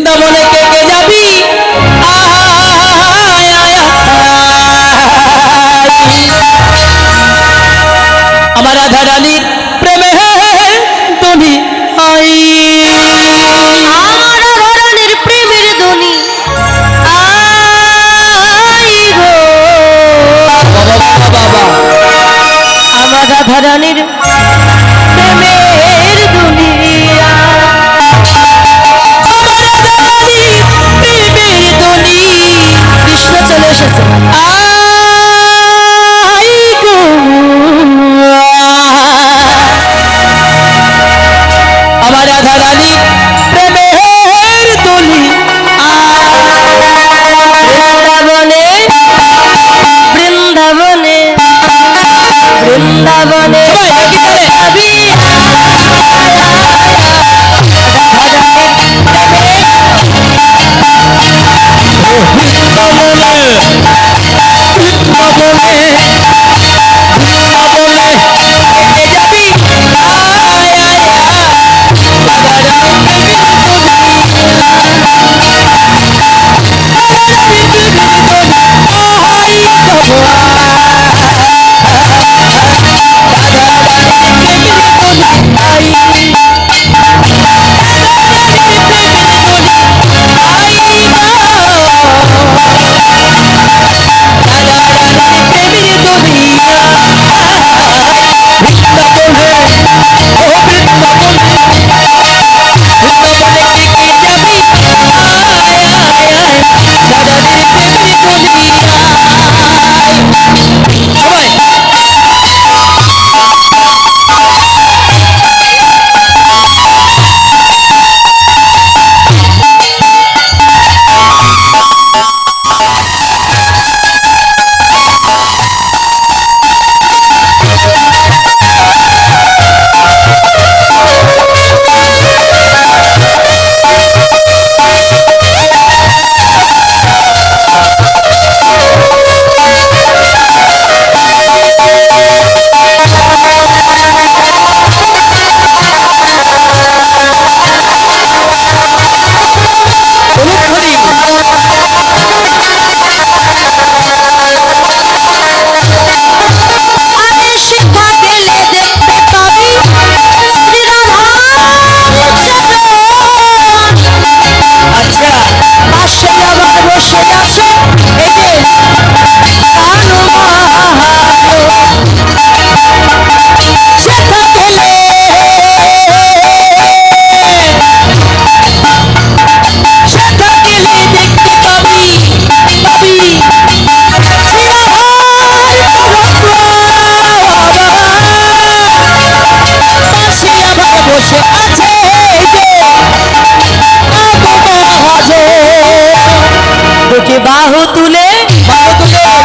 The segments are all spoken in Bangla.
বৃন্দাবনে কে কে যাবি আমার রাধা রানীর প্রেমে ধ্বনি আই আমার রাধা রানীর প্রেমের ধ্বনি আই গো বাবা আমার রাধা রানীর প্রেমের ধ্বনি কৃষ্ণ চলে এসেছে আই গো আমার রাধা রানী প্রেমের দোলি বৃন্দাবনে বৃন্দাবনে বৃন্দাবনে যাবি বাহু তুলে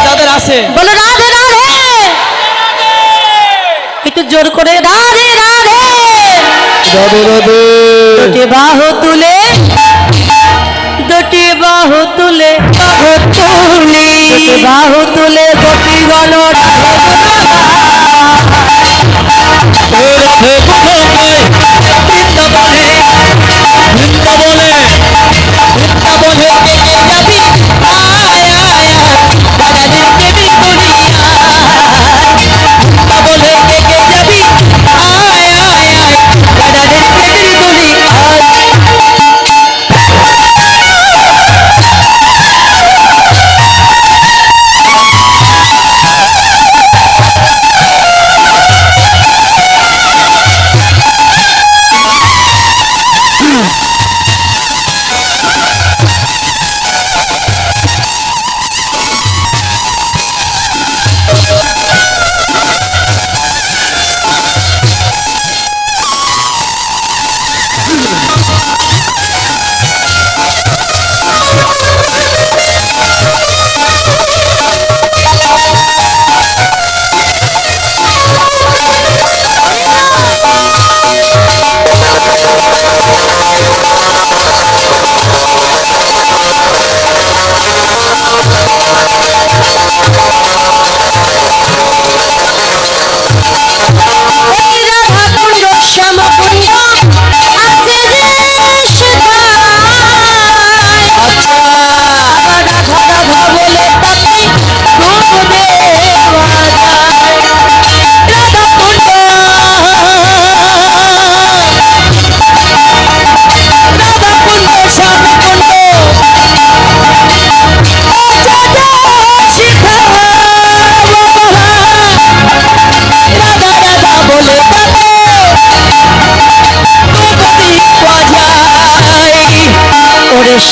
যাদের আছে বলো রাধে রাধে একটু জোর করে রাধে রাধে রাধে রাধে দুটি বাহু তুলে দুটি বাহু তুলে দুটি বাহু তুলে গোপীগণ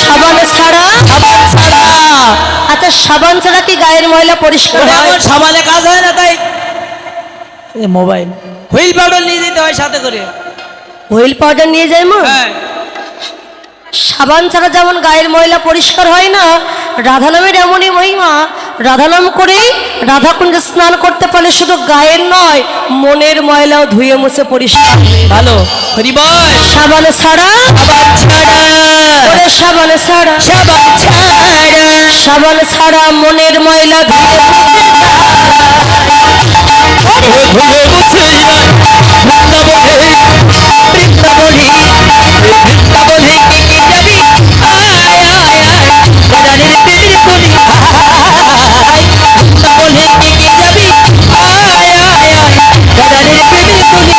সাবান ছাড়া সাবান ছাড়া আচ্ছা সাবান ছাড়া কি গায়ের ময়লা পরিষ্কার হয়? এমন সাবানে কাজ হয় না, তাই মোবাইল হুইল পাউডার নিয়ে যেতে হয় সাথে করে। হুইল পাউডার নিয়ে যায় মা? হ্যাঁ, সাবান ছাড়া যেমন গায়ের ময়লা পরিষ্কার হয় না, রাধা নামের এমনই মহিমা। রাধা নাম করেই রাধাকুণ্ডে স্নান করতে পারলে শুধু গায়ের নয়, মনের ময়লাও ধুয়ে মুছে পরিষ্কার হয়ে যায়। ভালো হরি বল। সাবান ছাড়া সাবান ছাড়া ওরে সাবান ছাড়া সাবান ছাড়া সাবান ছাড়া মনের ময়লা ধুয়ে মুছে ধুয়ে মুছে যায় বৃন্দাবনে, বৃন্দাবনে, বৃন্দাবনে কে কে যাবি? আয় আয় আয় রাধারানীর প্রেমের কলি। আয় বৃন্দাবনে কে কে যাবি? আয় আয় আয় রাধারানীর প্রেমের কলি।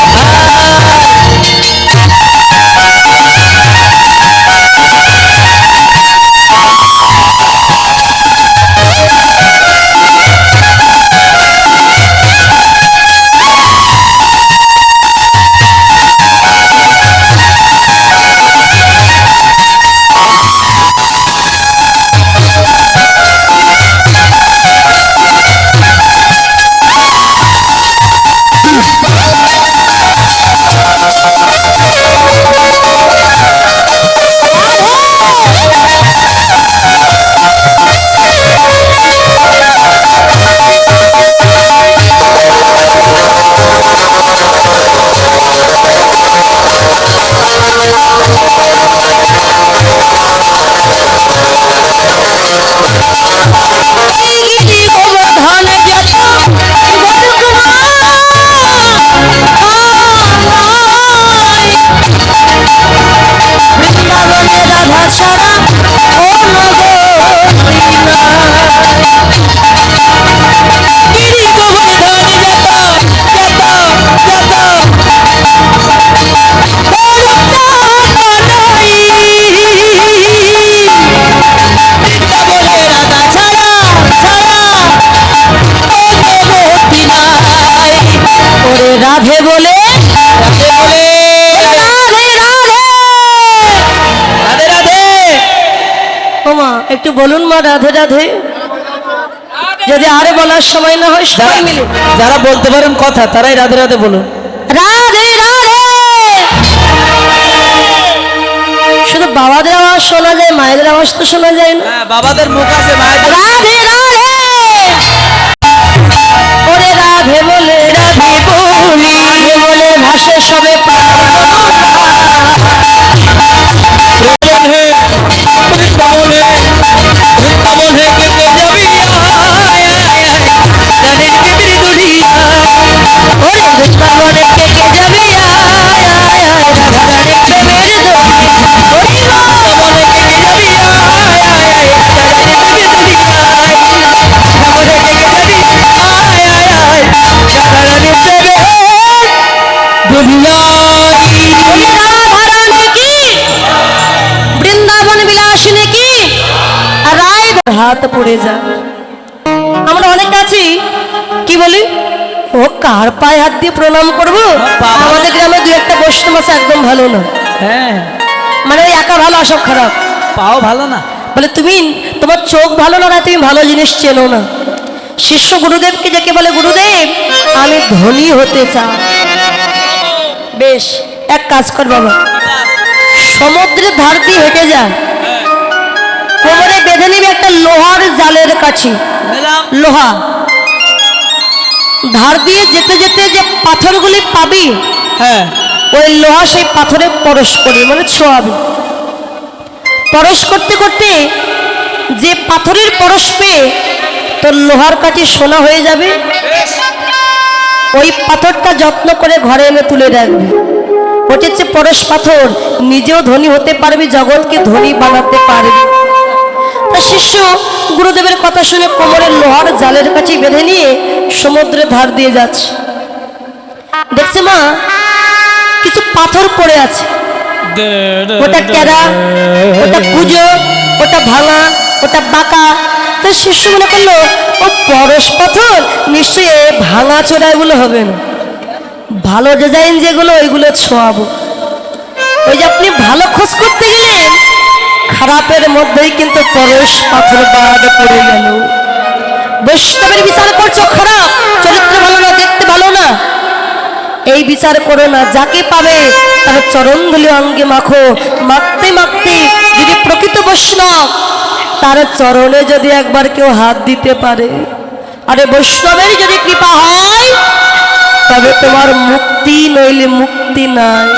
বৃন্দাবনে রাধা ছাড়া ও গিরি গোবর্ধন যত যত যত বৃন্দাবনে রাধা ছাড়া ছাড়া ও জগতি নাই। ওরে রাধে বলে রাধে বলে রাধে রাধে। রাধে রাধে। ওমা একটু বলুন মা রাধে রাধে, যদি আরে বলার সময় না হয় সবাই মিলে যারা বলতে পারেন কথা তারাই রাধে রাধে বলুন। রাধে রাধে। শুধু বাবাদের আওয়াজ শোনা যায়, মায়েদের আওয়াজ তো শোনা যায় না। হ্যাঁ, বাবাদের মুখ আছে, মায়েদের রাধে রাধে। ওরে রাধে বলে রাধে বলি, রাধে বলে ভাসে সবে প্রাণ। বৃন্দাবনে বৃন্দাবনে বৃন্দাবনে কে কে যাবি? আয় আয় আয় রাধের প্রেমের কলি। ওরে বৃন্দাবনে কে কে যাবি? আয় আয় আয় রাধারানীর প্রেমের দোলি। ওরে মা বৃন্দাবনে কে কে যাবি? আয় আয় আয় রাধারানীর প্রেমের কলি। বৃন্দাবনে কে কে যাবি? আয় আয় আয় রাধারানীর প্রেমের দুনিয়ায়। ওরে রাধারানী কি বৃন্দাবন বিলাসিনী কি আর রায় হাত পড়ে যায়। আমরা অনেক আছি কি বলি, ও কার পায়ে হাত দিয়ে প্রণাম করবো? বাবা। আমাদের গ্রামে দু একটা বৈষ্ণব আছে একদম ভালো না, হ্যাঁ, মানে ওই একা ভালো অসব খারাপ। পাও ভালো না। বলে তুমি তোমার চোখ ভালো না, তুমি ভালো জিনিস চেনো না। শিষ্য গুরুদেবকে ডেকে বলে গুরুদেব আমি ধনী হতে চাই। বেশ এক কাজ কর বাবা, সমুদ্রের ধার দিয়ে হেঁটে যা, কোমরে বেঁধে নিবি একটা লোহার জালের কাছি, দিলাম। লোহা ধার দিয়ে যেতে যেতে যে পাথরগুলি পাবি, হ্যাঁ, ওই লোহা সেই পাথরে পরশ করবি, মানে ছোঁয়াবি। পরশ করতে করতে যে পাথরের পরশ পেয়ে তোর লোহার কাছে সোনা হয়ে যাবে, ওই পাথরটা যত্ন করে ঘরে এনে তুলে রাখবি। ওটা হচ্ছে পরশ পাথর, নিজেও ধনী হতে পারবি, জগৎকে ধনী বানাতে পারবি। তা শিষ্য গুরুদেবের কথা শুনে কোমরের লোহার জালের কাছে বেঁধে নিয়ে সমুদ্রের ধার দিয়ে যাচ্ছে। দেখছে মা কিছু পাথর পড়ে আছে, ওটা টেরা, ওটা পুজো, ওটা ভাঙা, ওটা বাঁকা। তো শিষ্য মনে করলো ও পরশ পাথর, নিশ্চয়ই ভাঙা চোরা এগুলো হবে না, ভালো ডিজাইন যেগুলো ওইগুলো ছোঁয়াবো। ওই যে আপনি ভালো খোঁজ করতে গেলেন খারাপের মধ্যেই কিন্তু পরশ পাথর বাদ পড়ে গেল। বৈষ্ণবের বিচার করছো খারাপ, চরিত্র ভালো না, দেখতে ভালো না, এই বিচার করো না। যাকে পাবে তার চরণ ধুলি অঙ্গে মাখো, মাখতে মাখতে যদি প্রকৃত বৈষ্ণব তার চরণে যদি একবার কেউ হাত দিতে পারে, আরে বৈষ্ণবের যদি কৃপা হয় তবে তোমার মুক্তি, নইলে মুক্তি নাই।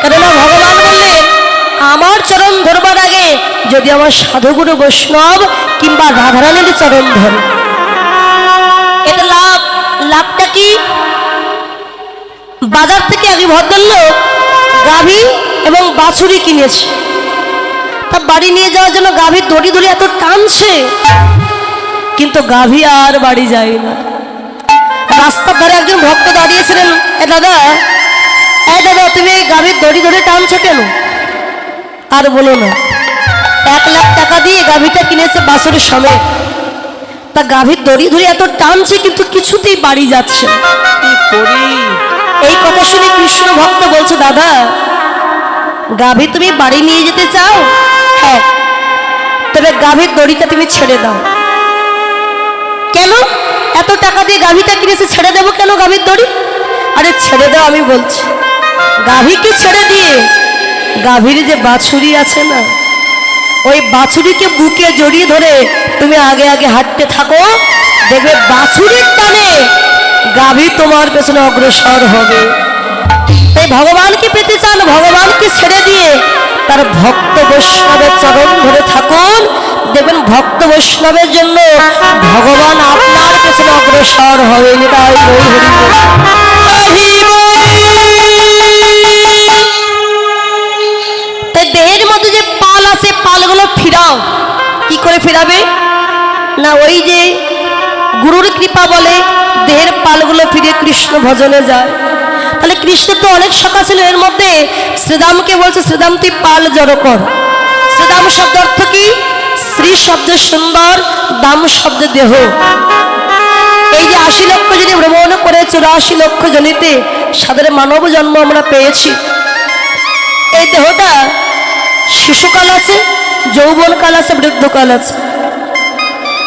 কেননা ভগবান বললেন আমার চরণ ধরবার আগে যদি আমার সাধুগুরু বৈষ্ণব কিংবা রাধারানীর চরণ ধরে, এটা লাভ। লাভটা কি? বাজার থেকে আগে ভদ্রলোক গাভী এবং বাছুরি কিনেছে, তা বাড়ি নিয়ে যাওয়ার জন্য গাভীর দড়ি ধরে এত টানছে, কিন্তু গাভী আর বাড়ি যায় না। রাস্তার ধারে একজন ভক্ত দাঁড়িয়েছিলেন, এ দাদা তুমি এই গাভীর দড়ি ধরে টানছো কেন? আর বলো না, 1 লাখ টাকা দিয়ে গাভীটা কিনেছে বাছুরির সমেত, তা গাভীর দড়ি ধরে এত টানছে কিন্তু কিছুতেই বাড়ি যাচ্ছে না। কি করি? এই কথা শুনে কৃষ্ণ ভক্ত বলছে, দাদা গাভী তুমি বাড়ি নিয়ে যেতে চাও? হ্যাঁ, তবে গাভীর দড়িটা তুমি ছেড়ে দাও। কেন? এত টাকা দিয়ে গাভীটা কিনেছে, ছেড়ে দেবো কেন গাভীর দড়ি? আরে ছেড়ে দাও, আমি বলছি। গাভীকে ছেড়ে দিয়ে গাভীর যে বাছুরি আছে না, ওই বাছুরিকে বুকে জড়িয়ে ধরে তুমি আগে আগে হাঁটতে থাকো, দেখবে বাছুরির টানে গাভী তোমার পেছনে অগ্রসর হবে। তাই ভগবানকে পেতে চান, ভগবানকে ছেড়ে দিয়ে তার ভক্ত বৈষ্ণবের চরণ ধরে থাকুন, দেখবেন ভক্ত বৈষ্ণবের জন্য ভগবান আপনার পেছনে অগ্রসর হবে। তাই দেহের মধ্যে যে পাল আছে, পালগুলো ফিরাও। কি করে ফিরাবে? না ওই যে গুরুর কৃপা বলে দেহের পালগুলো ফিরে কৃষ্ণ ভজনে যায়। তাহলে কৃষ্ণ তো অনেক সখা ছিল, এর মধ্যে শ্রীদামকে বলছে, শ্রীদাম তুই পাল জড়ো কর। শ্রীদাম শব্দ অর্থ কি? শ্রী শব্দ সুন্দর, দাম শব্দ দেহ। এই যে 80 লক্ষ যদি ভ্রমণ করে 84 লক্ষ জনিতে সাধারণ মানব জন্ম আমরা পেয়েছি, এই দেহটা শিশুকাল আছে, যৌবনকাল আছে, বৃদ্ধকাল আছে।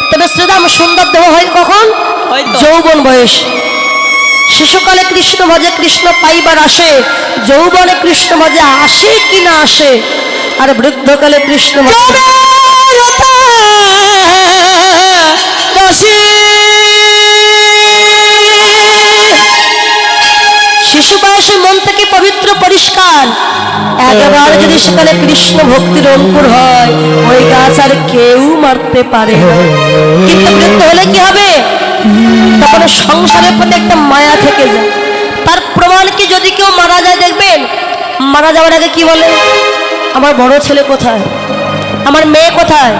তবে শ্রীদাম সুন্দর দেহ হয় কখন? যৌবন বয়স। শিশুকালে কৃষ্ণ ভজে, কৃষ্ণ পাইবার আসে, যৌবনে কৃষ্ণ ভজে আসে কি না আসে, আর বৃদ্ধকালে কৃষ্ণ ভজে শিশু বয়সে মন থেকে পবিত্র পরিষ্কার, একবার যদি সেখানে কৃষ্ণ ভক্তির অঙ্কুর হয়, ওই গাছ আর কেউ মারতে পারে না। কিন্তু বৃদ্ধ হলে কি হবে? তখন সংসারের প্রতি একটা মায়া থেকে যায়। তার প্রমাণ কি? যদি কেউ মারা যায়, দেখবেন মারা যাওয়ার আগে কি বলে? আমার বড় ছেলে কোথায়, আমার মেয়ে কোথায়,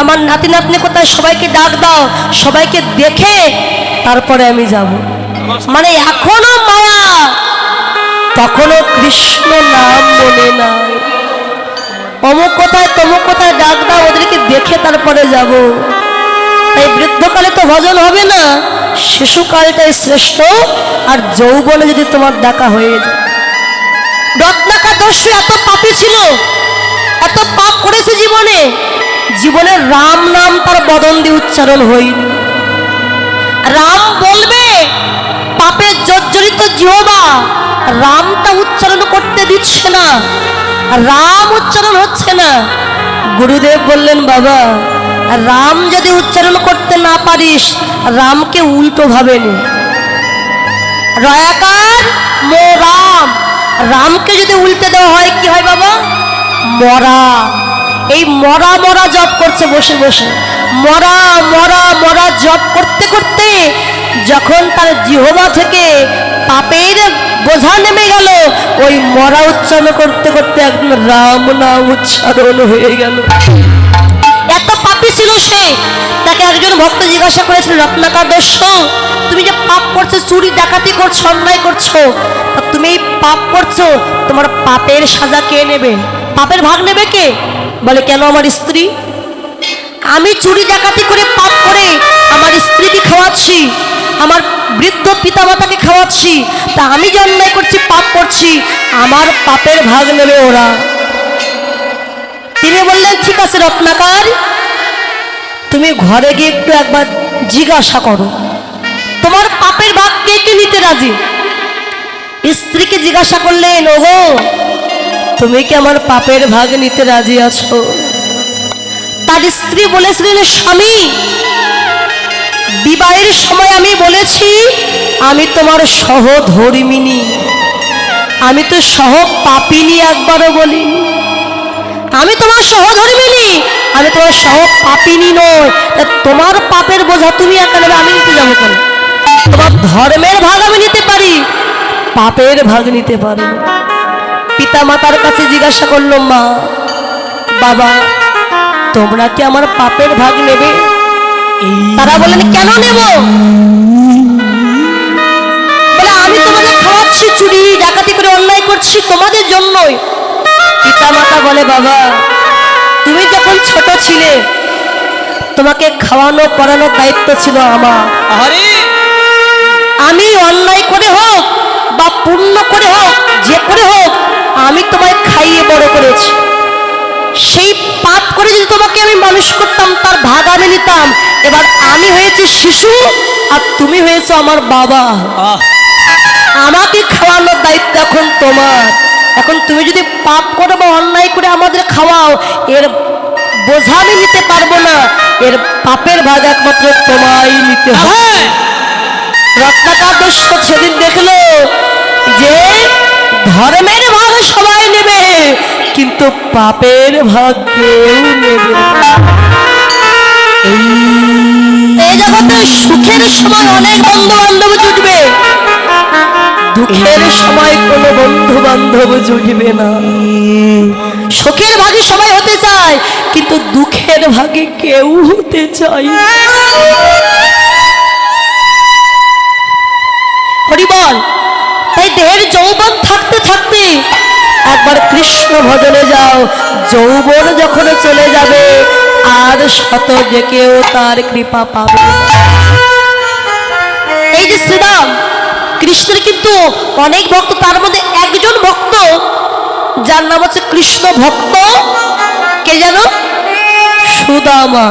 আমার নাতি নাতনি কোথায়, সবাইকে ডাক দাও, সবাইকে দেখে তারপরে আমি যাব। মানে এখনো মায়া, তখনও কৃষ্ণ নাম মনে নাই। অমুক কোথায় তমুক কোথায় ডাক দাও, ওদেরকে দেখে তারপরে যাব। তাই বৃদ্ধকালে তো ভজন হবে না, শিশুকালটাই শ্রেষ্ঠ। আর যৌবনে যদি তোমার ডাকা হয়ে যায়। রত্নাকর দস্যু এত পাপী ছিল, এত পাপ করেছে জীবনে, জীবনে রাম নাম তার বদন দিয়ে উচ্চারণ হয়নি। রাম বলবে, পাপের জর্জরিত জিহ্বা রামটা উচ্চারণ করতে দিচ্ছে না, রাম উচ্চারণ হচ্ছে না। গুরুদেব বললেন, বাবা রাম যদি উচ্চারণ করতে না পারিস, রামকে উল্টো ভাবে নে, রয়াকার মো রাম। রামকে যদি উল্টে দেওয়া হয় কি হয় বাবা? মরা। এই মরা মরা জপ করছে বসে বসে, মরা মরা মরা জপ করতে করতে যখন তার জিহ্বা থেকে পাপের বোঝা নেমে গেল, ওই মরা উচ্চারণ করতে করতে একদম রাম নাম উচ্চারণ হয়ে গেল। এত পাপী ছিল সে। তাকে একজন ভক্ত জিজ্ঞাসা করেছিল, রত্নাকর দস্যু তুমি যে পাপ করছো, চুরি ডাকাতি করছো, অন্যায় করছো, তুমি এই পাপ করছো, তোমার পাপের সাজা কে নেবে? পাপের ভাগ নেবে কে? বলে, কেন? আমার স্ত্রী। আমি চুরি ডাকাতি করে পাপ করে আমার স্ত্রীকে খাওয়াচ্ছি, আমার বৃদ্ধ পিতামাতাকে খাওয়াচ্ছি, তা আমি যে অন্যায় করছি, পাপ করছি, আমার পাপের ভাগ নেবে ওরা। তিনি স্ত্রী বললেন ঠিক আছে রত্নাকর, তুমি ঘরে গিয়ে একটু একবার জিজ্ঞাসা করো তোমার পাপের ভাগ কে কে নিতে রাজি। স্ত্রীকে জিজ্ঞাসা করলেন, ওগো তুমি কি আমার পাপের ভাগ নিতে রাজি আছো? তার স্ত্রী বলেছিলেন, স্বামী বিবাহের সময় আমি বলেছি আমি তোমার সহধর্মিনী, আমি তো সহ পাপিনী একবারও বলিনি। আমি তোমার সহধর্মিনী, আমি তোমার সহ পাপিনী নই। তা তোমার পাপের বোঝা তুমি একা নেবে, আমি নিতে যাবো কেন? তোমার ধর্মের ভাগ আমি নিতে পারি, পাপের ভাগ নিতে পারি না। পিতা মাতার কাছে জিজ্ঞাসা করলো, মা বাবা তোমরা কি আমার পাপের ভাগ নেবে? তারা বললেন, কেন নেব? বলে আমি তোমাদের খাওয়াচ্ছি, চুরি ডাকাতি করে অন্যায় করছি তোমাদের জন্যই। পিতা মাতা বলে, বাবা তুমি যখন ছোট ছিলে তোমাকে খাওয়ানো পড়ানোর দায়িত্ব ছিল আমার। আরে আমি অন্যায় করে হোক বা পুণ্য করে হোক, যে করে হোক আমি তোমায় খাইয়ে বড় করেছি। সেই পাপ করে যদি তোমাকে আমি মানুষ করতাম তার ভাগ আমি নিতাম। এবার আমি হয়েছি শিশু আর তুমি হয়েছো আমার বাবা, আমাকে খাওয়ানোর দায়িত্ব এখন তোমার। এখন তুমি যদি পাপ করো বা অন্যায় করে আমাদের খাওয়াও, এর বোঝা আমি নিতে পারবো না, এর পাপের ভাগ একমাত্র তোমায় নিতে হবে। রত্নাকর দস্যু সেদিন দেখলো যে ধর্মের ভাগ সবাই নেবে কিন্তু পাপের ভাগ কেউ নেবে না। এই জগতে সুখের সময় অনেক বন্ধু বান্ধব জুটবে, দুঃখের সময় কোনো বন্ধু বান্ধব জুটবে না। সুখের ভাগে সবাই হতে চায় কিন্তু দুঃখের ভাগে কেউ হতে চায়। হরিবল। তাই দেহের যৌবন থাকতে থাকতে একবার কৃষ্ণ ভজনে যাও, যৌবন যখন চলে যাবে আর শত যে কেউ তার কৃপা পাবে। এই যে শ্রীরাম কৃষ্ণের কিন্তু অনেক ভক্ত, তার মধ্যে একজন ভক্ত যার নাম হচ্ছে কৃষ্ণ ভক্ত, কে জানো? সুদামা।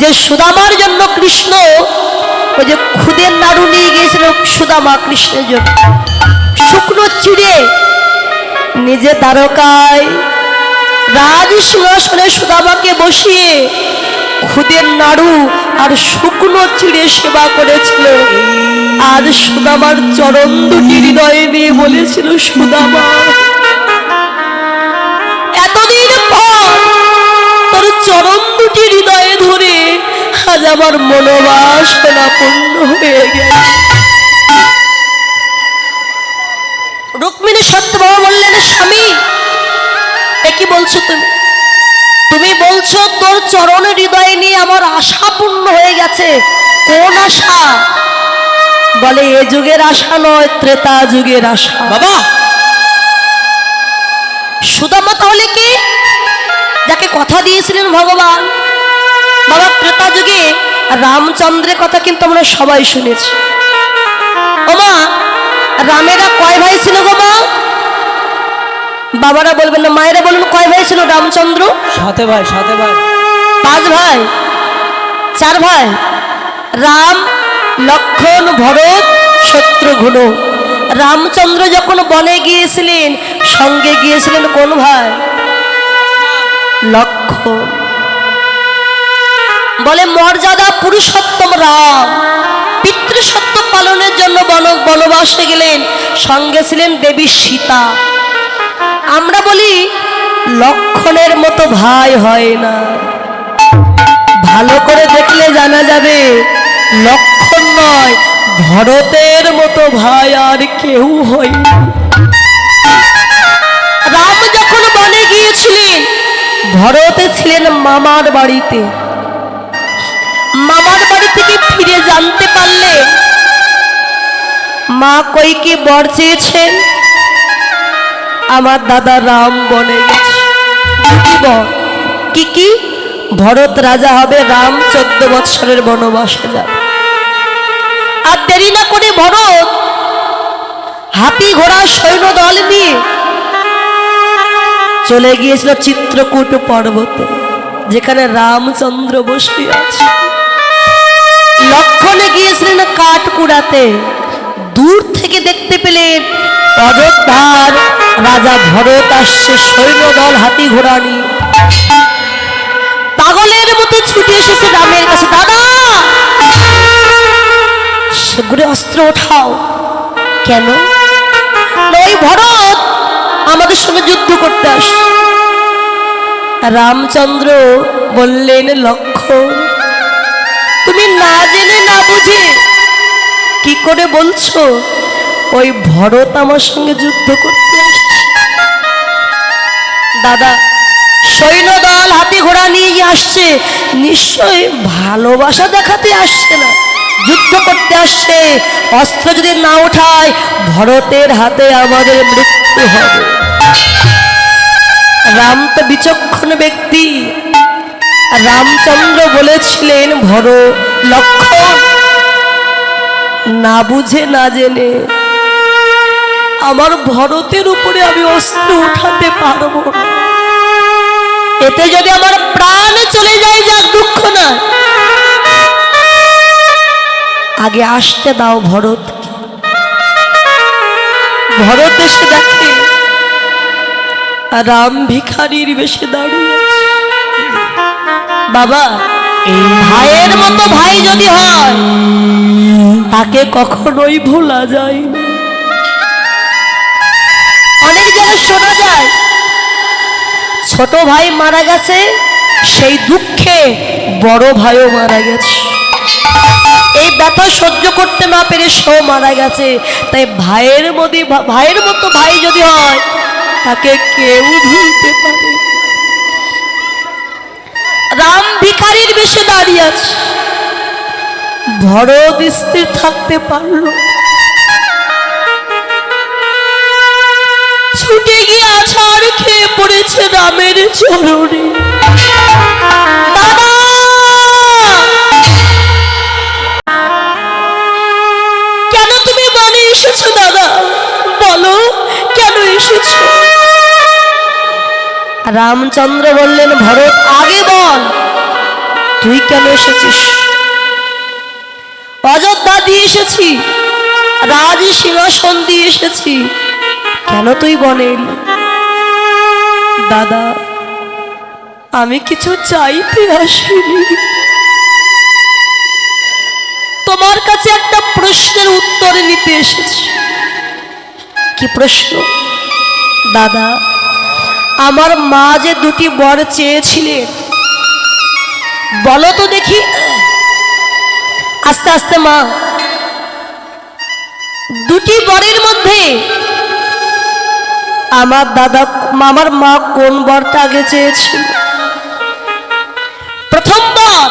যে সুদামার জন্য কৃষ্ণ ওই যে খুদের নাড়ু নিয়ে গিয়েছিল সুদামা কৃষ্ণের জন্য, শুকনো চিড়ে নিজে দ্বারকায় রাজ সিংহাসনে সুদামাকে বসিয়ে খুদের নাড়ু আর শুকনো চিড়ে সেবা করেছিল। আর সুদামার চরণ দুটি হৃদয়ে নিয়ে বলেছিল, সুদামা এতদিন পর তোর চরণ দুটি হৃদয়ে ধরে আজ আমার মনোবাসনা পূর্ণ হয়ে গেছে। রুক্মিণী সত্যভামা বললেন, স্বামী এ কি বলছো তুমি? তুমি বলছো তোর চরণের হৃদয়ে নিয়ে আমার আশা পূর্ণ হয়ে গেছে। কোন আশা? বলে এ যুগের আশা নয়, ত্রেতা যুগের আশা। বাবা সুদামা তাহলে কি? যাকে কথা দিয়েছিলেন ভগবান। বাবা ত্রেতা যুগে রামচন্দ্রের কথা কিন্তু আমরা সবাই শুনেছি। ওমা রামেরা কয় ভাই ছিল গো মা? বাবারা বলবেন না, মায়েরা বলুন কয় ভাই ছিল রামচন্দ্র? 7 ভাই 7 ভাই। 5 ভাই 4 ভাই, রাম লক্ষ্মণ ভরত শত্রুঘ্ন। রামচন্দ্র যখন বনে গিয়েছিলেন সঙ্গে গিয়েছিলেন কোন ভাই? লক্ষ্মণ। বলে মর্যাদা পুরুষোত্তম রাম পিতৃসত্য পালনের জন্য বনবাসে গেলেন, সঙ্গে ছিলেন দেবী সীতা। আমরা বলি লক্ষ্মণের মতো ভাই হয় না, ভালো করে দেখলে জানা যাবে লক্ষ্মণ নয় ভরতের মতো ভাই আর কেউ হয় না। রাম যখন বনে গিয়েছিলেন ভরতে ছিলেন মামার বাড়িতে। মামার বাড়ি থেকে ফিরে জানতে পারলেন মা কইকে বর চেয়েছেন, আমার দাদা রাম বনে গেছে। কি বর? কি ভরত রাজা হবে, রাম 14 বৎসরের বনবাসে যাবে। আর দেরি না করে ভরত হাতি ঘোড়া সৈন্য দল নিয়ে চলে গিয়েছিল চিত্রকূট পর্বতে, যেখানে রামচন্দ্র বসে আছে। লক্ষণে গিয়েছিলেন কাঠ কুড়াতে। দূর থেকে দেখতে পেলেন অযোধ্যার রাজা ভরত আসছে সৈন্যদল হাতি ঘোড়া নিয়ে। পাগলের মতো ছুটে এসেছে রামের কাছে, দাদা সেগুলো অস্ত্র ওঠাও। কেন? ওই ভরত আমাদের সঙ্গে যুদ্ধ করতে আসে। রামচন্দ্র বললেন, লক্ষণ তুমি না জেনে না বুঝে কি করে বলছো ওই ভরত আমার সঙ্গে যুদ্ধ করতে আসছে? দাদা সৈন্যদল হাতি ঘোড়া নিয়ে আসছে, নিশ্চয় ভালোবাসা দেখাতে আসছে না, যুদ্ধ করতে আসছে। অস্ত্র যদি না ওঠায় ভরতের হাতে আমাদের মৃত্যু হবে। রাম তো বিচক্ষণ ব্যক্তি। রামচন্দ্র বলেছিলেন, লক্ষণ না বুঝে না জেনে আমার ভরতের উপরে আমি অস্ত্র উঠাতে পারবো না। এতে যদি আমার প্রাণ চলে যায় যাক, দুঃখ না, আগে আসতে দাও ভরত। ভরত এসে দেখে রাম ভিখারির বেশে দাঁড়িয়ে আছে। বাবা ভাইয়ের মতো ভাই যদি হয় তাকে কখনোই ভোলা যায় না। অনেক জায়গায় শোনা যায় ছোট ভাই মারা গেছে, সেই দুঃখে বড় ভাইও মারা গেছে। এই ব্যথা সহ্য করতে না পেরে সেও মারা গেছে। তাই ভাইয়ের মতো ভাই যদি হয় তাকে কেউ ভুলতে পারে। রাম ভিখারির বেশে দাঁড়িয়ে আছে, ভরত স্থির থাকতে পারল। ছুটে গিয়ে আছাড় খেয়ে পড়েছে রামের চরণে। দাদা কেন তুমি বনে এসেছো? দাদা বলো কেন এসেছো? রামচন্দ্র বললেন, ভরত আগে বল তুই কেন এসেছিস? অযোধ্যা দিয়ে এসেছি, রাজ সিংহাসন দিয়ে এসেছি, কেন তুই বনে এলি? দাদা আমি কিছু চাইতে আসিনি, তোমার কাছে একটা প্রশ্নের উত্তর নিতে এসেছি। কি প্রশ্ন? দাদা আমার মা যে দুটি বর চেয়েছিলেন, বলো তো দেখি। আস্তে আস্তে মা, দুটি বরের মধ্যে আমার মা কোন বরটা আগে চেয়েছিল? প্রথম বর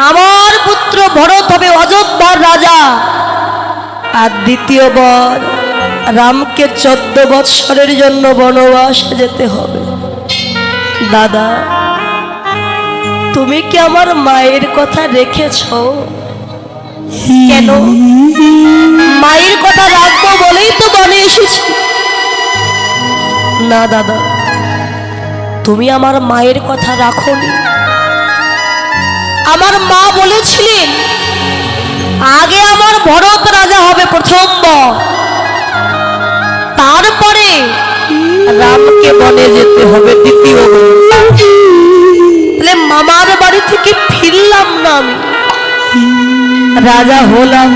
আমার পুত্র ভরত হবে অযোধ্যার রাজা, আর দ্বিতীয় বর রামকে 14 বৎসরের জন্য বনবাসে যেতে হবে। দাদা তুমি কি আমার মায়ের কথা রেখেছ? কেন? মায়ের কথা রাখবো বলেই তো বনে এসেছি। না দাদা তুমি আমার মায়ের কথা রাখোনি। আমার মা বলেছিলেন আগে আমার ভরত রাজা হবে প্রথম বর, তারপরে রামকে বনে যেতে হবে দ্বিতীয় বর। তাহলে মামার বাড়ি থেকে ফিরলাম না, আমি রাজা হলাম।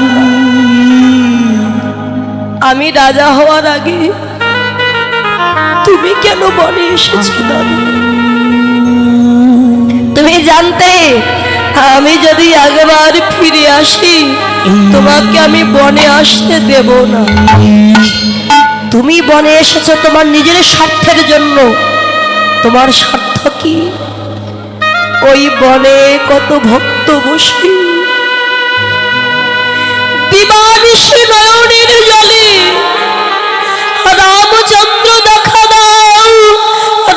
আমি রাজা হওয়ার আগে তুমি কেন বনে এসেছো? দাদা তুমি জানতে আমি যদি আগেবার ফিরে আসি তোমাকে আমি বনে আসতে দেব না। তুমি বনে এসেছো তোমার নিজের স্বার্থের জন্য। তোমার স্বার্থ কি? ওই বনে কত ভক্ত বসে দিবানিশি নয়নের জলে রামচন্দ্র দেখা দাও,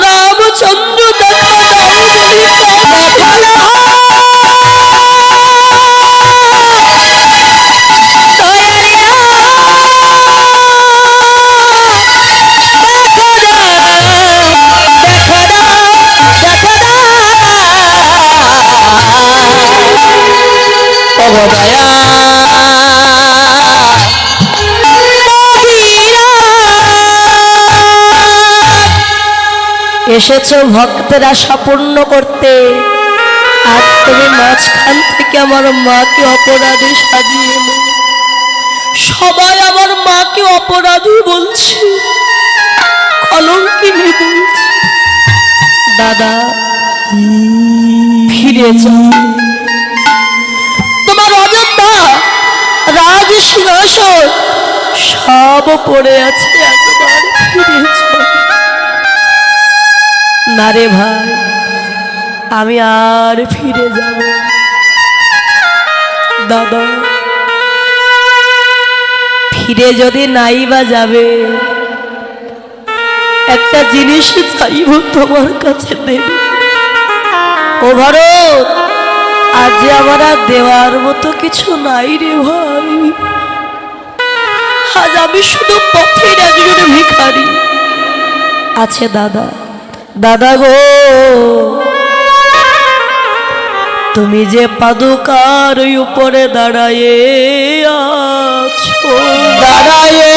রামচন্দ্র দেখা দাও বলে দয়া এসেছো ভক্তের আশা পূর্ণ করতে, আর তুমি মাঝখান থেকে আমার মাকে অপরাধী সাজিয়ে এলে। সবাই আমার মাকে অপরাধী বলছে, কলঙ্কিনী বলছে। দাদা ফিরে যাও, তোমার অযোধ্যা রাজ সিংহাসন সব পড়ে আছে, একবার ফিরে যাও। না রে ভাই, আমি আর ফিরে যাব দাদা। ফিরে যদি নাই বা যাবে, একটা জিনিস চাইব তোমার কাছে দেবে। ও ভরত, আজ আমার আর দেওয়ার মতো কিছু নাই রে ভাই। আজ আমি শুধু পথের একজন ভিখারি। আছে দাদা, দাদা গো, তুমি যে পাদুকার উপরে দাঁড়ায়ে আছো, দাঁড়ায়ে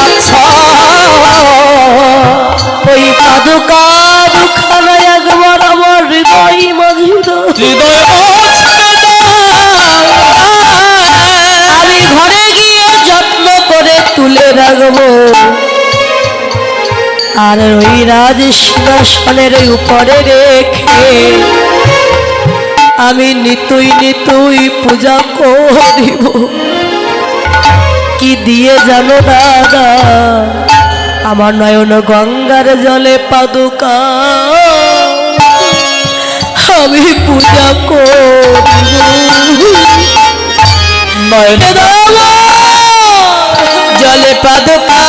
আচ্ছা, ওই পাদুকা দুখানা একবার আমার হৃদয় মাঝে দাও। হৃদয় আমি ঘরে গিয়ে যত্ন করে তুলে রাখবো, আর ওই রাজ সিংহাসনের উপরে রেখে আমি নিতুই নিতুই পূজা করিব। কি দিয়ে জানো দাদা, আমার নয়ন গঙ্গার জলে পাদুকা আমি পূজা করিব। নয়ন জলে পাদুকা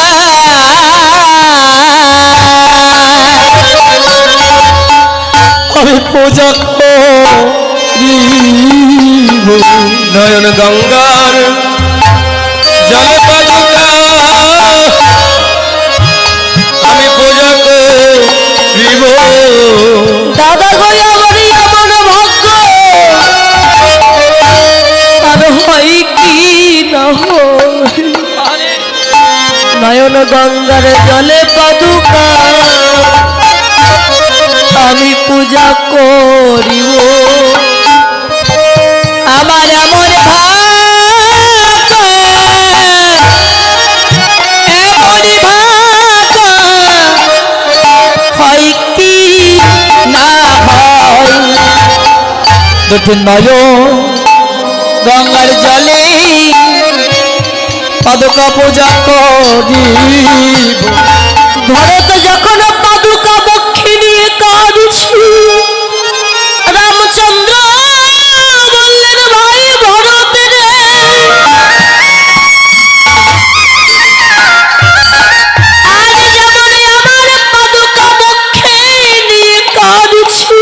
আমি পূজা করিব। নয়ন গঙ্গার জলে পাদুকা আমি পূজা করিব। দাদা গো, আমারই এমন ভাগ্য, আর হয় কি না হয়, নয়ন গঙ্গার জলে পাদুকা আমি পূজা করিব। আমার এমন হয় কি না হয়, দুটি নয়ন গঙ্গার জলে পাদুকা পূজা করিব। ভরত যখন পাদুকা বক্ষে নিয়ে কাঁদছি, রামচন্দ্র বললেন, ভাই ভরত রে, আজ যেমন আমার পাদুকা বক্ষে নিয়ে কাঁদছি,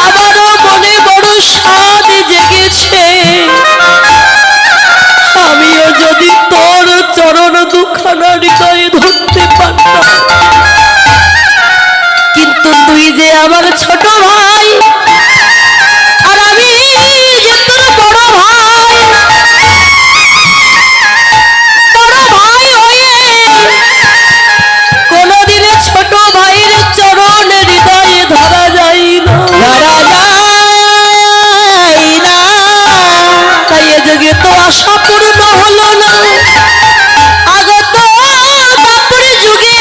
আমারও মনে বড় স্বাদ জেগেছে। আমিও যদি তোর চরণ দুখানা হৃদয়ে ধরতে পারতাম, কিন্তু তুই যে আমার ছোট ভাই, আর আমি যে তোর বড় ভাই, বড় ভাই হয়ে কোনদিনে ছোট ভাইয়ের চরণ হৃদয়ে ধরা যায় না, ধরা যায় না। তাই এ যুগে তো আশা পূর্ণ হলো না, আগত দাপর যুগে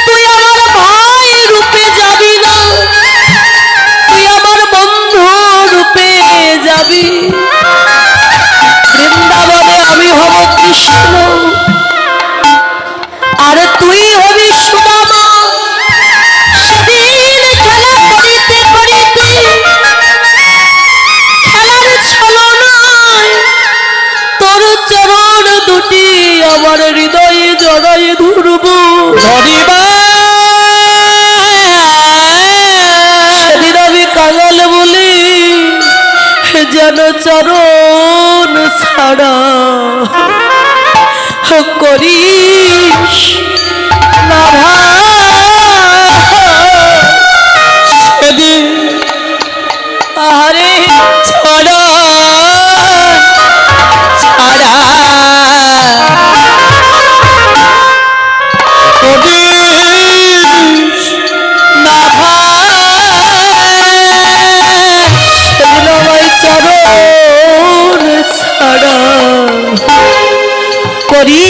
তুই আমার ভাই রূপে যাবি না, তুই আমার বন্ধু রূপে যাবি। বৃন্দাবনে আমি হব কৃষ্ণ, আর তুই হবি সুদামা। সেদিন খেলা করিতে করিতে খেলার ছলনায় তোর চরণ দুটি আমার হৃদয়ে জড়ায়ে ধরব। ধরিবা সেদিন আমি কাঙাল বলি যেন চরণ ছাড়া করিস না ভাই। করি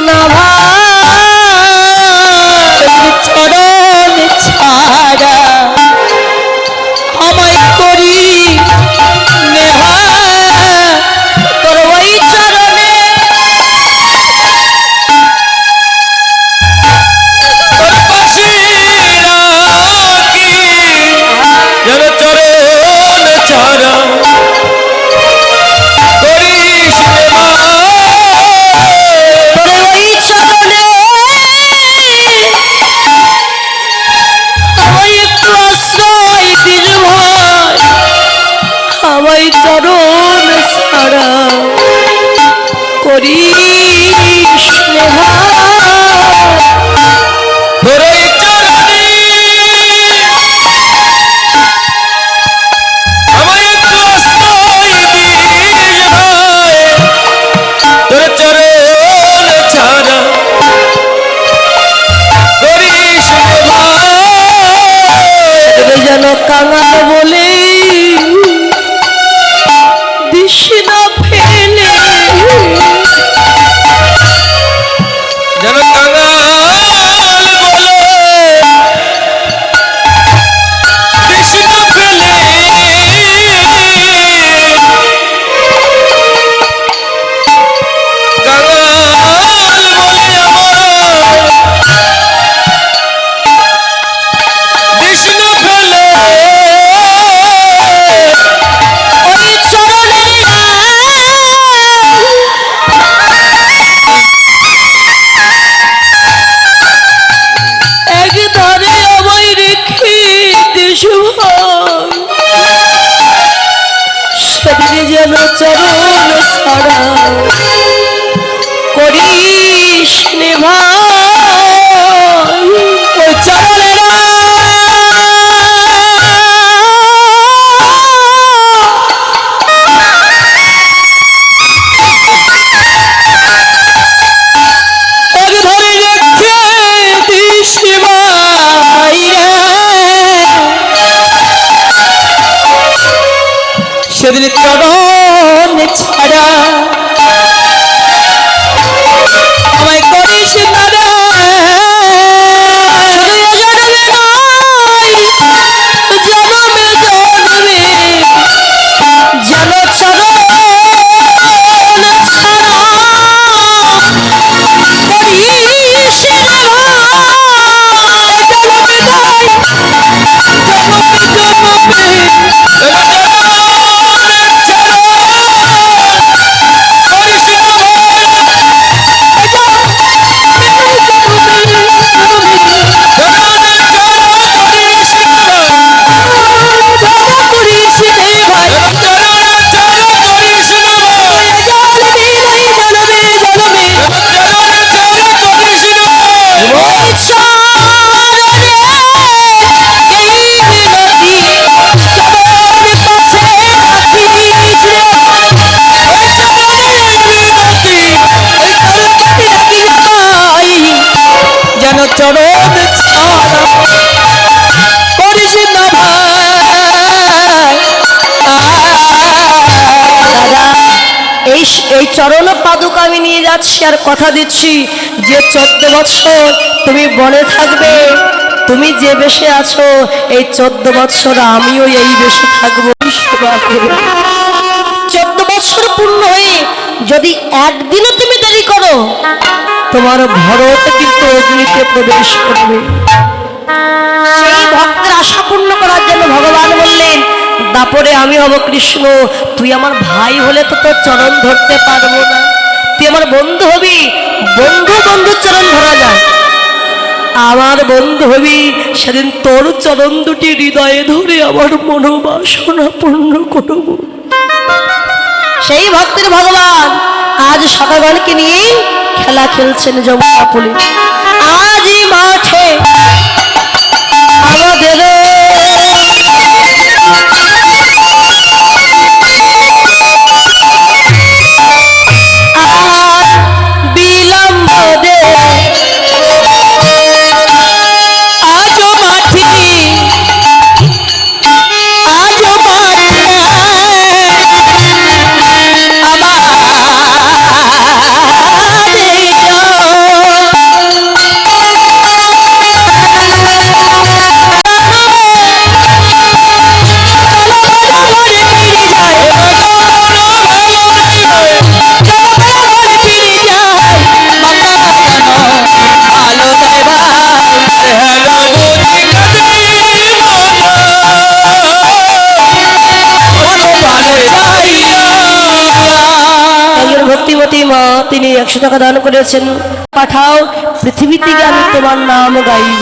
না ভাই চরণ ছাড়া আমায় করি নেভা তোর ওই চরণে তোর পাশে রাখি যেন চরণ ছাড়া করিস রে মা। তোর ওই চরণে আমায় একটু আশ্রয় দিল ভাই আমায় চরণ ছাড়া করিস নেভা তোর এই চরণে আমায় একটু আশ্রয় দিস ভাই, তোর চরণ ছাড়া করিস রে ভাই। যেন কাঙাল বলে দিস না ফেলে যেন কাঙাল বলে দিস না ফেলে, কাঙাল বলে আমার দিস না ফেলে। ওই চরণের এক ধারে আমায় রেখে দিস ভাই সেদিনে যেন চরণ ছাড়া করিস নে ভাই ওই চরণের এক ধরে রেখে দিস ভাই রে সেদিন চরণ ছাড়া আমায় করিস না রে শুধু জন্মে নয় জন্মে জন্মে যেন চরণ ছাড়া করিস না ভাই জন্মে নয় জন্মে জন্মে চরণ ছাড়া করিস না ভাই দাদা এই চরণ পাদুকা আমি নিয়ে যাচ্ছি আর কথা দিচ্ছি যে 14 বছর তুমি বনে থাকবে তুমি যে বেশে আছো এই 14 বছর আমিও এই বেশে থাকবো সেবা করব 14 বছর পূর্ণ হয়ে যদি একদিনও তুমি দেরি করো তোমার ভরত কিন্তু অগ্নিতে প্রবেশ করবে সেই ভক্তের আশা পূর্ণ করার জন্য ভগবান বললেন দাপরে আমি হব কৃষ্ণ তুই আমার ভাই হলে তো তোর চরণ ধরতে পারবো না তুই আমার বন্ধু হবি বন্ধুর চরণ ধরা যায় আমার বন্ধু হবি সেদিন তোর চরণ দুটি হৃদয়ে ধরে আমার মনোবাসনা পূর্ণ করব সেই ভক্তের ভগবান আজ সকালকে নিয়ে খেলা খেলছেন যমুনা পুলে আজ এই মাঠে আমাদের বিলম্ব দে আজ মাঠে আজ মাঠে আমার শ্রীমতী মা তিনি 100 টাকা দান করেছেন। পাঠাও, পৃথিবীতে গিয়ে আমি তোমার নাম গাইব।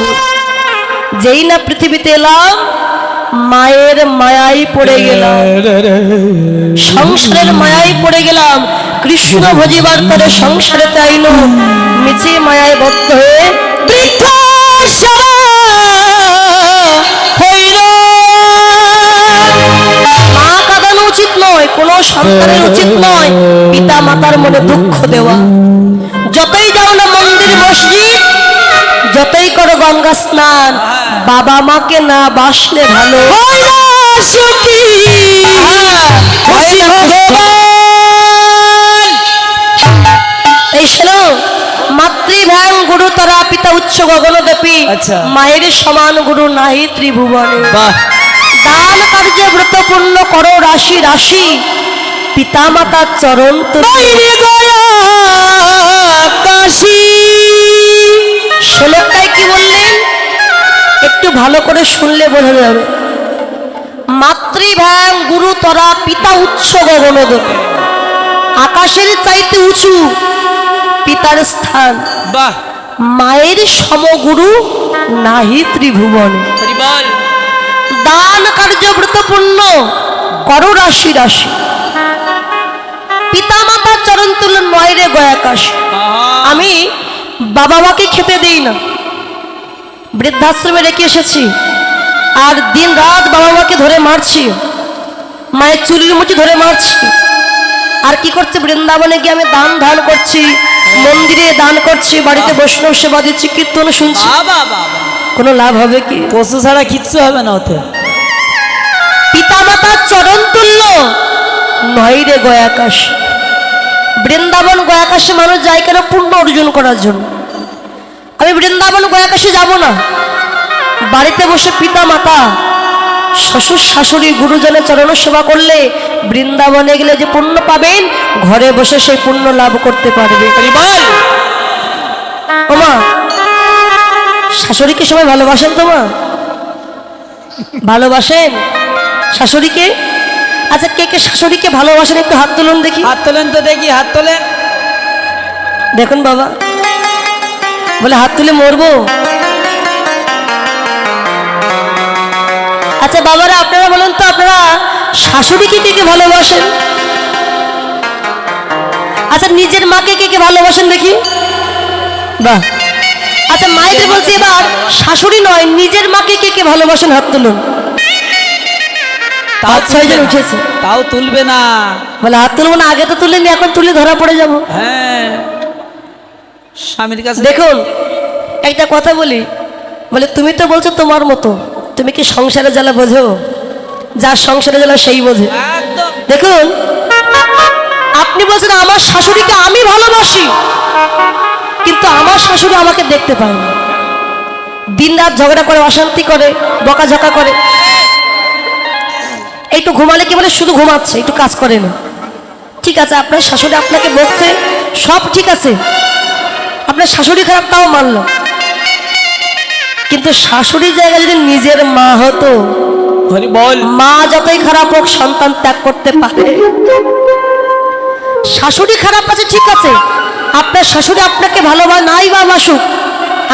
যেই না পৃথিবীতে এলাম, মায়ের মায়াই পড়ে গেলাম, সংসারের মায়াই পড়ে গেলাম। কৃষ্ণ ভজিবার করে সংসারে তাইনো, মিছে মায়ায় বদ্ধ হয়ে বৃদ্ধা হইল। মা কাঁদানো উচিত নয়, কোনো সন্তানের উচিত নয় পিতা মাতার মনে দুঃখ দেওয়া। যতই যাও না মন্দির মসজিদ, যতই করো গঙ্গা স্নান, বাবা মাকে না বাসলে ভালো এই শোনো, মাতৃভ্যাং গুরু তরা পিতা উচ্চ গগনদেপী, আচ্ছা। মায়ের সমান গুরু নাহি ত্রিভুবনে। বাহ, দান কার্যে ব্রতপূর্ণ করো রাশি রাশি, পিতা মাতার চরণ শ্লোকটাই কি বললেন একটু ভালো করে শুনলে বোঝা যাবে। মাতৃভ্যাং গুরু তরা পিতা উচ্চ গগনদেপী, আকাশের চাইতে উঁচু পিতার স্থান, বাহ, মায়ের সমগুরু নাহি ত্রিভুবনে। হরিবল। দান কার্য ব্রতপূর্ণ করো রাশি রাশি, পিতা মাতার চরণ তুল নয় রে গয়াকাশ। আমি বাবা মাকে খেতে দেই না, বৃদ্ধাশ্রমে রেখে এসেছি, আর দিন রাত বাবা মাকে ধরে মারছি, মায়ের চুলির মুঠি ধরে মারছি। আর কি করছে, বৃন্দাবনে গিয়ে আমি দান ধান করছি, মন্দিরে দান করছি, বাড়িতে বৈষ্ণব সেবা দিচ্ছি, কীর্তন শুনছি, কোনো লাভ হবে কি? পশু ছাড়া কিচ্ছু হবে না ওতে। পিতা মাতার চরণ তুল্য নয় রে গয়াকাশ। বৃন্দাবন গয়াকাশে মানুষ যায় কেন? পুণ্য অর্জন করার জন্য। আমি বৃন্দাবন গয়াকাশে যাব না, বাড়িতে বসে পিতা মাতা শ্বশুর শাশুড়ি গুরুজনের চরণ সেবা করলে বৃন্দাবনে গেলে যে পুণ্য পাবেন, ঘরে বসে সেই পুণ্য লাভ করতে পারবে। ওমা, শাশুড়িকে সবাই ভালোবাসেন তো মা? ভালোবাসেন শাশুড়িকে? আচ্ছা, কে কে শাশুড়িকে ভালোবাসেন একটু হাত তুলুন দেখি। হাত তোলেন তো দেখি, হাত তোলেন। দেখুন বাবা, বলে হাত তুলে মরবো। আচ্ছা বাবারা, আপনারা বলেন তো, আপনারা শাশুড়িকে কে কে ভালোবাসেন? আচ্ছা, নিজের মাকে কে কে ভালোবাসেন দেখি? বাহ। আচ্ছা, মায়েদের বলছি এবার, শাশুড়ি নয়, নিজের মাকে কে কে ভালোবাসেন হাত তুলুন। তাও 5-6 জন উঠেছে। তাও তুলবে না, বলে হাত তুলবো না, আগে তো তুলিনি, এখন তুলে ধরা পড়ে যাব। হ্যাঁ, স্বামীর কাছে। দেখুন একটা কথা বলি, বলে তুমি তো বলছো তোমার মতো, তুমি কি সংসারে জ্বালা বোঝো? যার সংসারে জ্বালা সেই বোঝে। একদম। দেখুন, আপনি বলছেন আমার শাশুড়িকে আমি ভালোবাসি, কিন্তু আমার শাশুড়ি আমাকে দেখতে পায় না, দিন রাত ঝগড়া করে, অশান্তি করে, বকাঝকা করে। একটু ঘুমালে কি বলে, শুধু ঘুমাচ্ছে, একটু কাজ করে না। ঠিক আছে, আপনার শাশুড়ি আপনাকে বকছে, সব ঠিক আছে, আপনার শাশুড়ি খারাপ তাও মানল, কিন্তু শাশুড়ির জায়গায় যদি নিজের মা হতো, বল, মা যতই খারাপ হোক সন্তান ত্যাগ করতে পারে। শাশুড়ি খারাপ আছে ঠিক আছে, আপনার শাশুড়ি আপনাকে ভালোবাসে নাই বা বাসুক,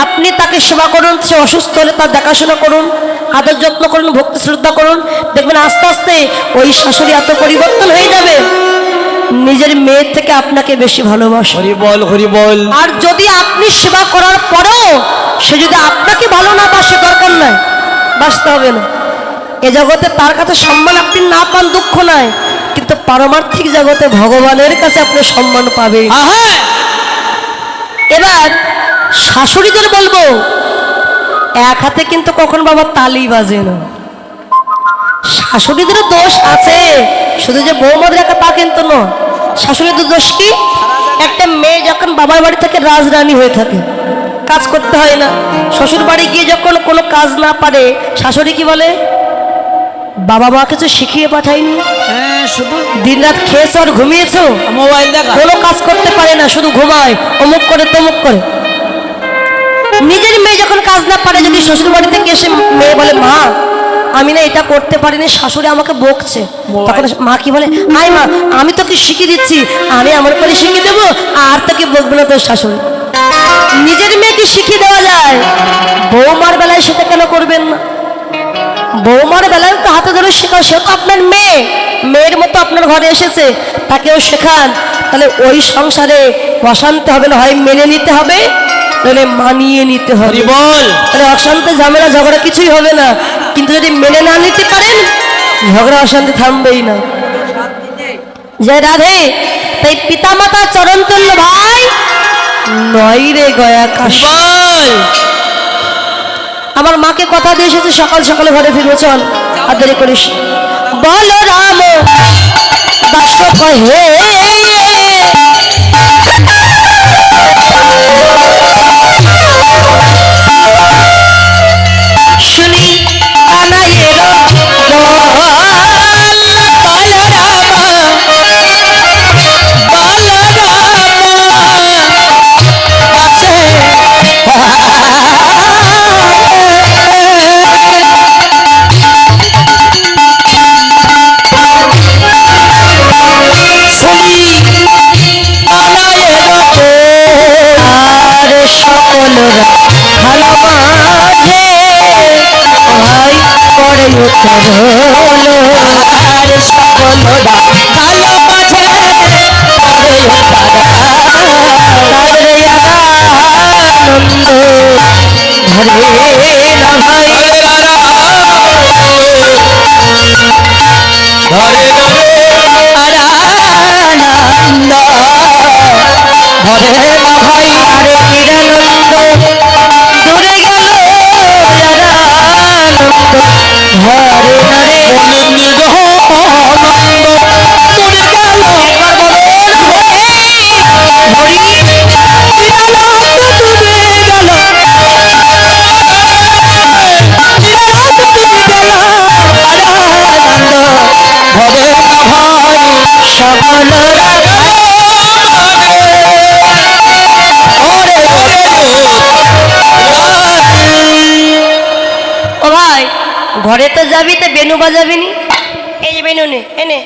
আপনি তাকে সেবা করুন, সে অসুস্থ হলে তার দেখাশোনা করুন, আদর যত্ন করুন, ভক্তি শ্রদ্ধা করুন, দেখবেন আস্তে আস্তে ওই শাশুড়ি এত পরিবর্তন হয়ে যাবে, নিজের মেয়ের থেকে আপনাকে বেশি ভালোবাসে। হরি বল। আর যদি আপনি সেবা করার পরেও সে যদি আপনাকে ভালো না বাসে, দরকার নাই, বাসতে হবে না। এ জগতে তার কাছে সম্মান আপনি না পান দুঃখ নাই, কিন্তু পারমার্থিক জগতে ভগবানের কাছে আপনি সম্মান পাবেন। এবার শাশুড়িদের বলবো, এক হাতে কিন্তু কখন বাবা তালি বাজে না। শাশুড়িদেরও দোষ আছে, শুধু যে বৌমাদের একা তা কিন্তু নয়। শাশুড়িদের দোষ কি? একটা মেয়ে যখন বাবার বাড়ি থেকে রাজরানী হয়ে থাকে, কাজ করতে হয় না, শ্বশুর বাড়ি গিয়ে যখন কোনো কাজ না পারে, শাশুড়ি কি বলে, বাবা মা কিছু শিখিয়ে পাঠায়নি, শুধু দিন রাত খেয়েছো আর ঘুমিয়েছো, মোবাইল দেখা, কোনো কাজ করতে পারে না, শুধু ঘুমায়, অমুক করে তমুক করে। নিজের মেয়ে যখন কাজ না পারে, যদি শ্বশুর বাড়ি থেকে এসে মেয়ে বলে, মা আমি না এটা করতে পারিনি, শাশুড়ি আমাকে বকছে। তখন মা কি বলে, আয় মা আমি তোকে শিখিয়ে দিচ্ছি, আমি আমার করে শিখিয়ে দেবো, আর তোকে বকবে না তোর শাশুড়ি। নিজের মেয়েকে শিখিয়ে দেওয়া যায়, বৌমার বেলায় সেটা কেন করবেন না? বৌমার বেলায় তো হাতে ধরে শেখাও, সে তো আপনার মেয়ে, মেয়ের মতো আপনার ঘরে এসেছে, তাকেও শেখান। তাহলে ওই সংসারে অশান্তি হবে না, হয় মেনে নিতে হবে তাহলে মানিয়ে নিতে হবে। বল তাহলে অশান্তি ঝামেলা ঝগড়া কিছুই হবে না। কিন্তু যদি মেনে না নিতে পারেন, ঝগড়া অশান্তি থামবেই না। জয় রাধে। তাই পিতা মাতা চরণ তুল্য ভাই নয় রে গয়া কাশ। বল আমার মাকে কথা দিয়ে এসেছে সকাল সকালে ঘরে ফিরবো, চল আর দেরি করিস। বল রাম দাস কহে শুনি কানাইয়ের বল, বল রাম বল ঘরে তো যাবি, তো বেনু বাজাবি নি? এই যে বেনু নে, এনে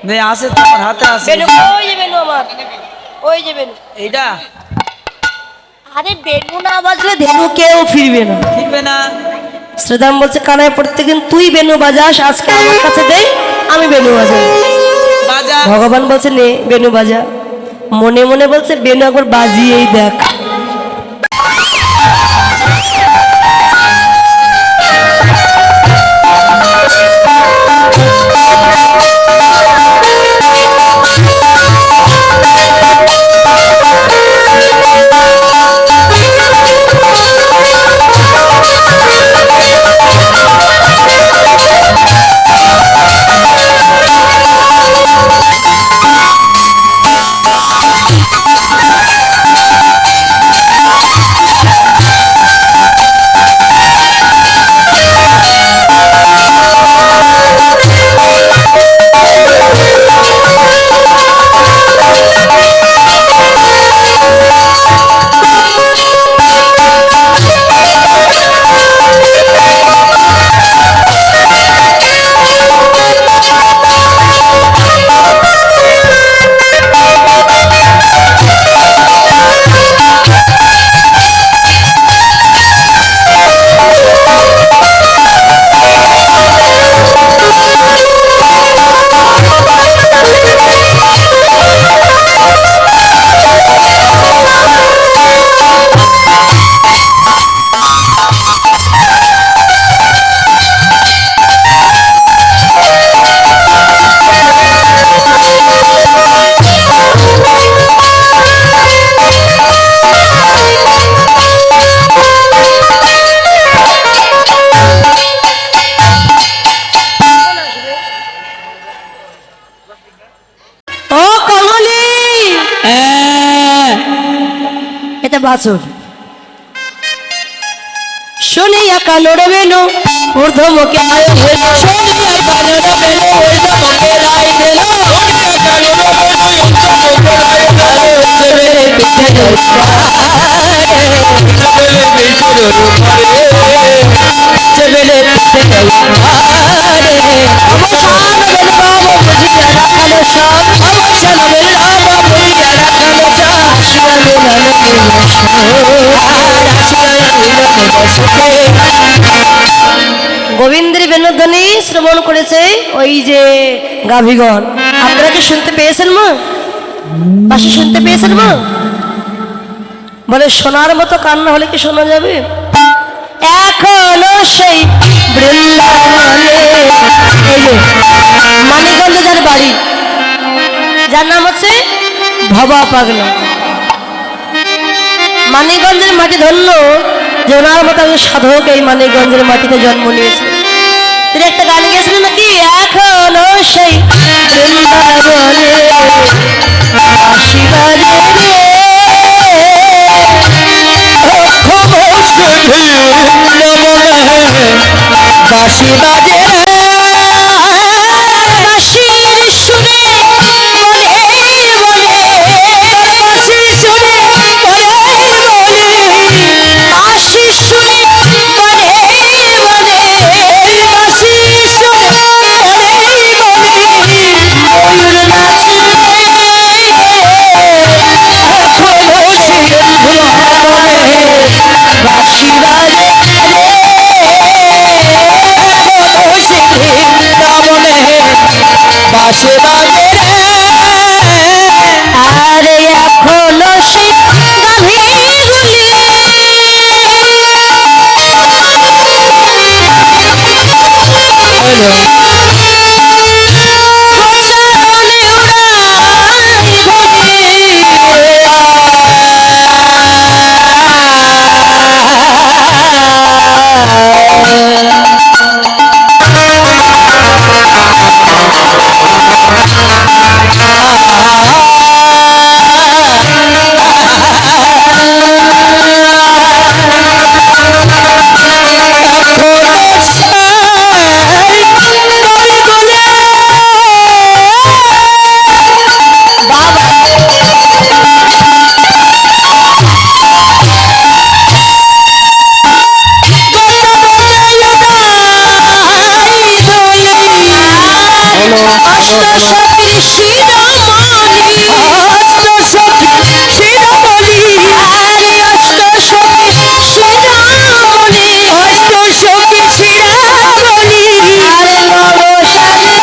নে আসে, তোমার হাতে আসে বেনু, ওই যে বেনু আমার, ওই যে বেনু। এইটা আরে বেনু না বাজলে ধেনু কেউ ফিরবে না, ফিরবে না। শ্রীদাম বলছে কানায় প্রত্যেকদিন তুই বেনু বাজাস, আজকে আমার কাছে দে, আমি বেনু বাজাই। বাজা। ভগবান বলছে নে বেনু বাজা, মনে মনে বলছে বেনু একবার বাজিয়েই দেখ। বাছুর শুনিয়া কানড় বেনু ঊর্ধ্বমুখে আয় হইল, শুনিয়া কানড় বেনু ঊর্ধ্বমুখে রায় দিল, শুনিয়া কানড় বেনু ঊর্ধ্বমুখে রায় দিল, চবেলে পিঠের উপরে, চবেলে পিঠের উপরে, চবেলে পিঠের উপরে। সুখে। গোবিন্দের বেণুধ্বনি শ্রবণ করেছে ওই যে গাভীগণ। আপনারা কি শুনতে পেয়েছেন মা? পাশে শুনতে পেয়েছেন মা? বলে শোনার মতো কান্না হলে কি শোনা যাবে? এখনো সেই বৃন্দাবনে, এই যে মানিকগঞ্জে যার বাড়ি, যার নাম হচ্ছে ভবা পাগলা, মানিকগঞ্জের মাটি ধন্য যে ওনার মতো একজন সাধক এই মানিকগঞ্জের মাটিতে জন্ম নিয়েছে। তিনি একটা গান গেয়েছিলেন নাকি, এখনো সেই বৃন্দাবনে বাঁশি বাজে রে, বাঁশি বাজে বাঁশির সুরে বলে বলে, বাঁশির সুরে বলে বলে, বাঁশির সুরে বলে বলে, বাঁশির সুরে বলে বলে, ময়ূর নাচে এখনো সে বৃন্দাবনে বাঁশি বাজে রে, এখনো সে বৃন্দাবনে বাঁশি বাজে রে। আরে এখনো সেই গাভীগুলি গোচারণে উড়াই ঘুরি, অষ্টসখীর শিরোমণি, অষ্টসখীর শিরোমণি, আরে অষ্টসখীর শিরোমণি, অষ্টসখীর শিরোমণি, আরে নবসানে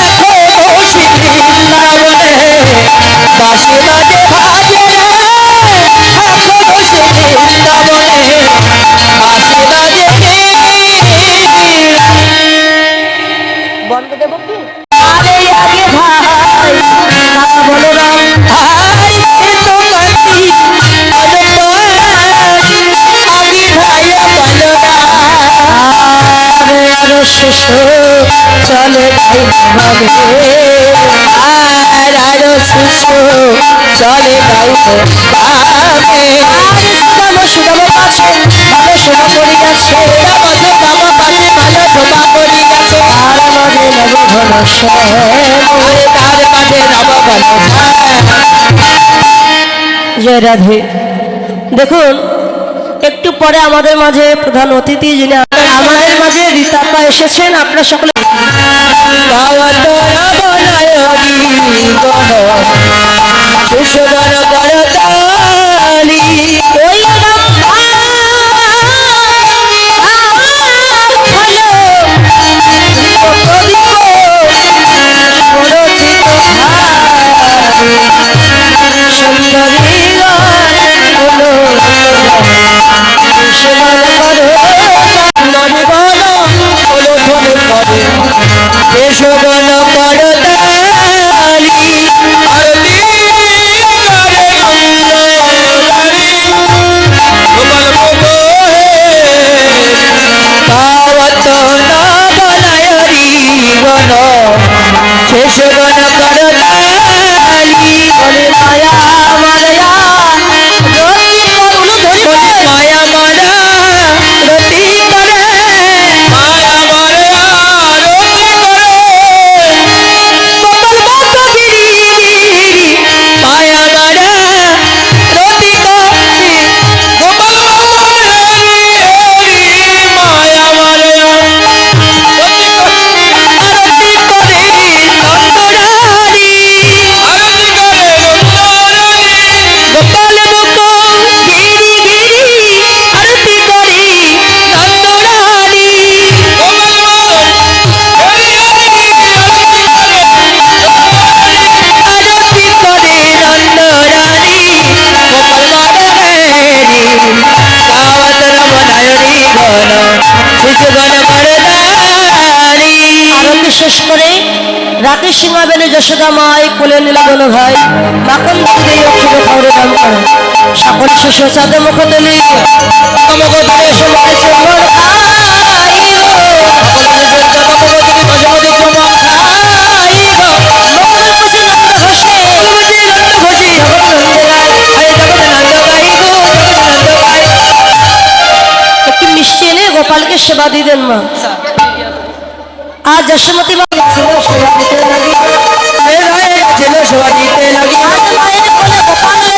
এখনো সে বৃন্দাবনে বাঁশি বাজে বাজে রে, এখনো সে বৃন্দাবনে বাঁশি বাজে রে। বন্ধ দেব কি? আরে আগে ভাই কথা বলো না, আই এ তো কাটি আগে ভাই বলো না, আরে আরো শেষ চলে ভাবে, আর আরো শিশু চলে গাইতে পাবে। আরে সুদাম সুদাম পাশে ভালো শোভা করি গেছে, বছর বাবা পাশে ভালো শোভা করি গেছে, আর মাঝে নব ঘন আরে তার মাঝে নবগণ জয় রাধে। দেখুন একটু পরে আমাদের মাঝে প্রধান অতিথি যিনি আমাদের মাঝে রীতাপা এসেছেন, আপনারা সকলে সুশোভন করতালি ওই সুন্দরী হলো নবীন হলো ধনে করে গণ বরদারি আরতি শেষ করে রাতে সীমাবেলে যশোদা মায় কোলে নিল বলো ভাই মাখন দিয়ে অক্ষরে খাওয়ারে দাম করে সকলে শেষ চাঁদে মুখ তুলি তমক তুলে সময় চমর খাই গো মঙ্গল খুশি নন্দ ঘোষে একটি মিষ্টি এনে গোপালকে সেবা দিয়ে দেন মা আজ যশোমতী মা ছিল সেবা দিতে লাগি ছেলে সবাই দিতে লাগি আজ মায়ের কোলে গোপাল